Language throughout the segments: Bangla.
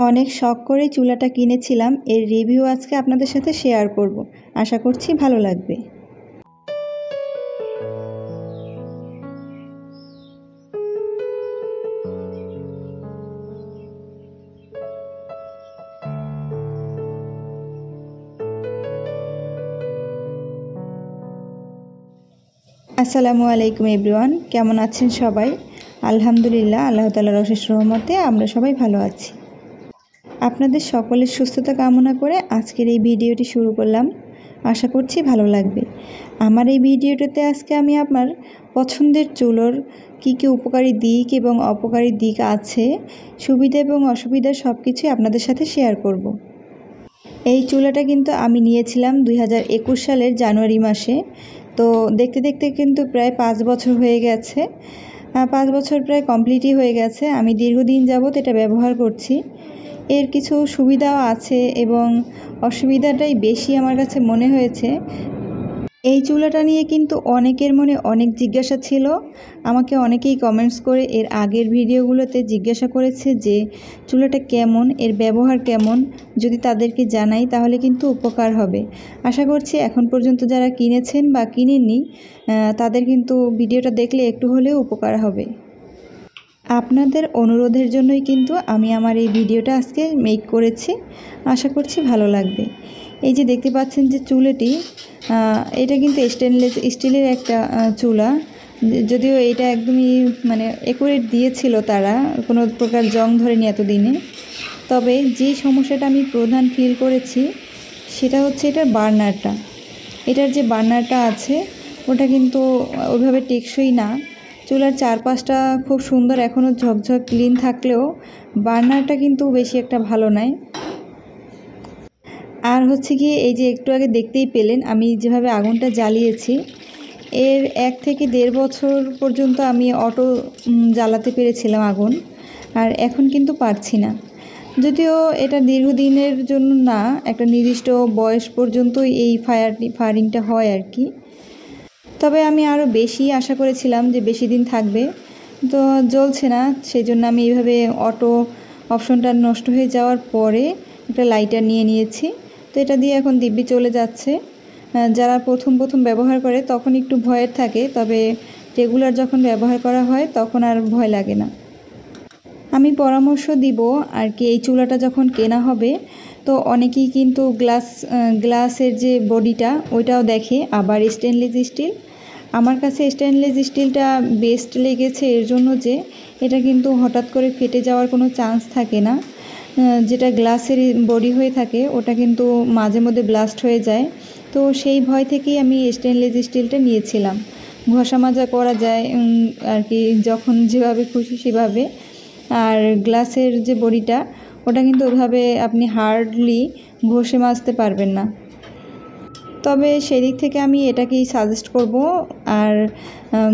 অনেক শখ করে চুলাটা কিনেছিলাম, এর রিভিউ আজকে আপনাদের সাথে শেয়ার করব। আশা করছি ভালো লাগবে। আসসালামু আলাইকুম এভরিওয়ান, কেমন আছেন সবাই? আলহামদুলিল্লাহ, আল্লাহ তাআলার অশেষ রহমতে আমরা সবাই ভালো আছি। আপনাদের সকলের সুস্থতা কামনা করে আজকের এই ভিডিওটি শুরু করলাম। আশা করছি ভালো লাগবে। আমার এই ভিডিওটাতে আজকে আমি আমার পছন্দের চুলোর কী কী উপকারী দিক এবং অপকারী দিক আছে, সুবিধা এবং অসুবিধা সব কিছুই আপনাদের সাথে শেয়ার করব। এই চুলাটা কিন্তু আমি নিয়েছিলাম 2021 সালের জানুয়ারি মাসে। তো দেখতে দেখতে কিন্তু প্রায় 5 বছর হয়ে গেছে। 5 বছর প্রায় কমপ্লিটই হয়ে গেছে। আমি দীর্ঘদিন যাবৎ এটা ব্যবহার করছি। এর কিছু সুবিধাও আছে এবং অসুবিধাটাই বেশি আমার কাছে মনে হয়েছে। এই চুলাটা নিয়ে কিন্তু অনেকের মনে অনেক জিজ্ঞাসা ছিল। আমাকে অনেকেই কমেন্টস করে এর আগের ভিডিওগুলোতে জিজ্ঞাসা করেছে যে চুলাটা কেমন, এর ব্যবহার কেমন। যদি তাদেরকে জানাই তাহলে কিন্তু উপকার হবে। আশা করছি এখন পর্যন্ত যারা কিনেছেন বা কিনেননি তাদের কিন্তু ভিডিওটা দেখলে একটু হলেও উপকার হবে। আপনাদের অনুরোধের জন্যই কিন্তু আমি আমার এই ভিডিওটা আজকে মেক করেছি। আশা করছি ভালো লাগবে। এই যে দেখতে পাচ্ছেন যে চুলাটি, এটা কিন্তু স্টেনলেস স্টিলের একটা চুলা। যদিও এটা একদমই একুরেট দিয়েছিল তারা, কোনো প্রকার জং ধরেনি এতদিনে। তবে যে সমস্যাটা আমি প্রধান ফিল করেছি সেটা হচ্ছে এটার বার্নারটা। এটার যে বার্নারটা আছে ওটা কিন্তু ওইভাবে টেকসই না। চুলার চারপাশটা খুব সুন্দর, এখনও ঝকঝক ক্লিন থাকলেও বার্নারটা কিন্তু বেশি একটা ভালো নয়। আর হচ্ছে কি, এই যে একটু আগে দেখতেই পেলেন আমি যেভাবে আগুনটা জ্বালিয়েছি, এর 1 থেকে 1.5 বছর পর্যন্ত আমি অটো জ্বালাতে পেরেছিলাম আগুন, আর এখন কিন্তু পারছি না। যদিও এটা দীর্ঘদিনের জন্য না, একটা নির্দিষ্ট বয়স পর্যন্তই এই ফায়ারিংটা হয় আর কি। তবে আমি আরও বেশি আশা করেছিলাম যে বেশি দিন থাকবে, তো জ্বলছে না। সেই জন্য আমি এইভাবে অটো অপশনটা নষ্ট হয়ে যাওয়ার পরে একটা লাইটার নিয়ে নিয়েছি। তো এটা দিয়ে এখন দিব্যি চলে যাচ্ছে। যারা প্রথম ব্যবহার করে তখন একটু ভয়ের থাকে, তবে রেগুলার যখন ব্যবহার করা হয় তখন আর ভয় লাগে না। আমি পরামর্শ দিব আর কি, এই চুলাটা যখন কেনা হবে তো অনেকেই কিন্তু গ্লাসের যে বডিটা ওইটাও দেখে, আবার স্টেনলেস স্টিল। আমার কাছে স্টেনলেস স্টিলটা বেস্ট লেগেছে এর জন্য যে এটা কিন্তু হঠাৎ করে ফেটে যাওয়ার কোনো চান্স থাকে না। যেটা গ্লাসের বডি হয়ে থাকে ওটা কিন্তু মাঝে মধ্যে ব্লাস্ট হয়ে যায়। তো সেই ভয় থেকেই আমি স্টেনলেস স্টিলটা নিয়েছিলাম। ঘষা মাজা করা যায় আর কি, যখন যেভাবে খুশি সেভাবে। আর গ্লাসের যে বডিটা ওটা কিন্তু ওইভাবে আপনি হার্ডলি ঘষে মাজতে পারবেন না। তবে সেদিক থেকে আমি এটাকেই সাজেস্ট করব। আর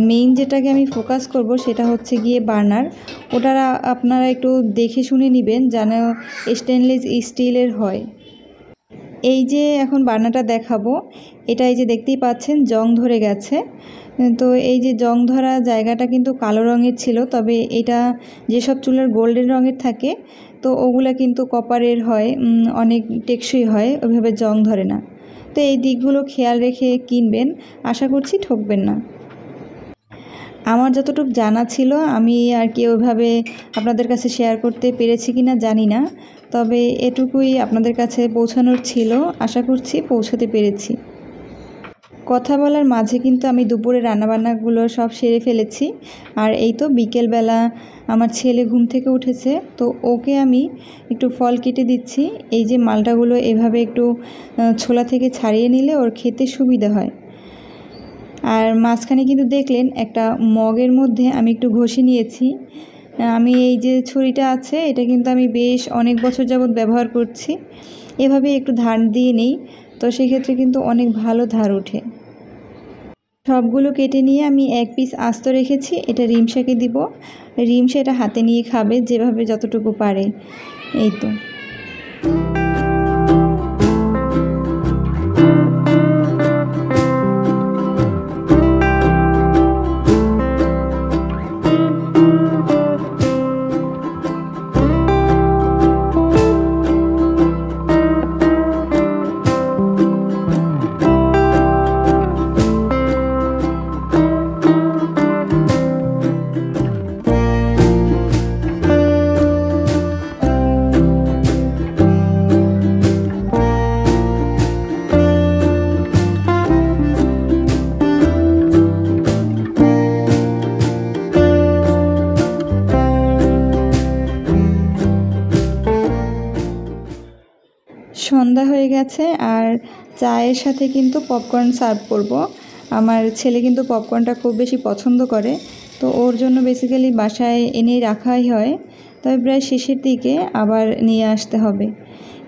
মেইন যেটাকে আমি ফোকাস করব সেটা হচ্ছে গিয়ে বার্নার। ওটা আপনারা একটু দেখে শুনে নেবেন যেন স্টেনলেস স্টিলের হয়। এই যে এখন বার্নারটা দেখাবো, এটা এই যে দেখতেই পাচ্ছেন জং ধরে গেছে। তো এই যে জং ধরা জায়গাটা কিন্তু কালো রঙের ছিল, তবে এটা যেসব চুলার গোল্ডেন রঙের থাকে তো ওগুলা কিন্তু কপারের হয়, অনেক টেকসই হয়, ওইভাবে জং ধরে না। তো এই দিকগুলো খেয়াল রেখে কিনবেন, আশা করছি ঠকবেন না। আমার যতটুকু জানা ছিল আমি আর কি ওইভাবে আপনাদের কাছে শেয়ার করতে পেরেছি কি না জানি না, তবে এটুকুই আপনাদের কাছে পৌঁছানোর ছিল। আশা করছি পৌঁছাতে পেরেছি। কথা বলার মাঝে কিন্তু আমি দুপুরে রান্নাবান্নাগুলো সব সেরে ফেলেছি। আর এই তো বিকেলবেলা আমার ছেলে ঘুম থেকে উঠেছে, তো ওকে আমি একটু ফল কেটে দিচ্ছি। এই যে মালটাগুলো এভাবে একটু ছোলা থেকে ছাড়িয়ে নিলে ওর খেতে সুবিধা হয়। আর মাঝখানে কিন্তু দেখলেন একটা মগের মধ্যে আমি একটু ঘষে নিয়েছি। আমি এই যে ছুরিটা আছে এটা কিন্তু আমি বেশ অনেক বছর যাবৎ ব্যবহার করছি। এভাবে একটু ধার দিয়ে নেই, তো সেক্ষেত্রে কিন্তু অনেক ভালো ধার ওঠে। সবগুলো কেটে নিয়ে আমি এক পিস আস্ত রেখেছি। এটা রিমসাকে দিব। রিমসা এটা হাতে নিয়ে খাবে যেভাবে যতটুকু পারে। এই তো। সন্ধ্যা হয়ে গেছে আর চায়ের সাথে কিন্তু পপকর্ন সার্ভ করব। আমার ছেলে কিন্তু পপকর্নটা খুব বেশি পছন্দ করে, তো ওর জন্য বেসিক্যালি বাসায় এনেই রাখাই হয়, তবে প্রায় শেষের দিকে আবার নিয়ে আসতে হবে।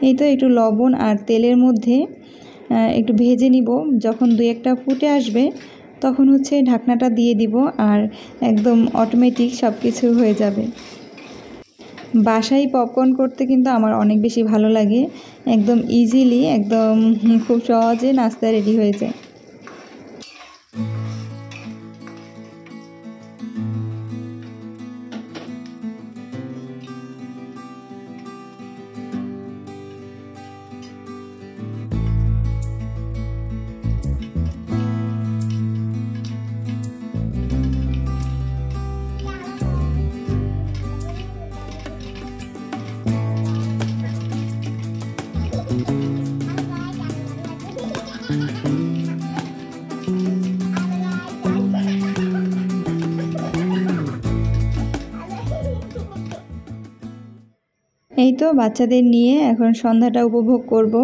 এই তো একটু লবণ আর তেলের মধ্যে একটু ভেজে নিব, যখন 2-1টা ফুটে আসবে তখন হচ্ছে ঢাকনাটা দিয়ে দিব আর একদম অটোমেটিক সব কিছু হয়ে যাবে। বাসায় পপকর্ন করতে কিন্তু আমার অনেক বেশি ভালো লাগে, একদম ইজিলি, একদম খুব সহজে নাস্তা রেডি হয়ে যায়। এই তো বাচ্চাদের নিয়ে এখন সন্ধ্যাটা উপভোগ করব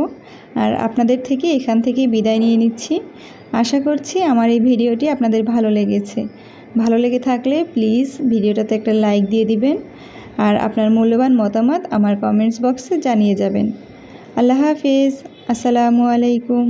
আর আপনাদের থেকে এখান থেকে বিদায় নিয়ে নিচ্ছি। আশা করছি আমার এই ভিডিওটি আপনাদের ভালো লেগেছে। ভালো লেগে থাকলে প্লিজ ভিডিওটাতে একটা লাইক দিয়ে দিবেন আর আপনার মূল্যবান মতামত আমার কমেন্টস বক্সে জানিয়ে যাবেন। আল্লাহ হাফেজ, আসসালামু আলাইকুম।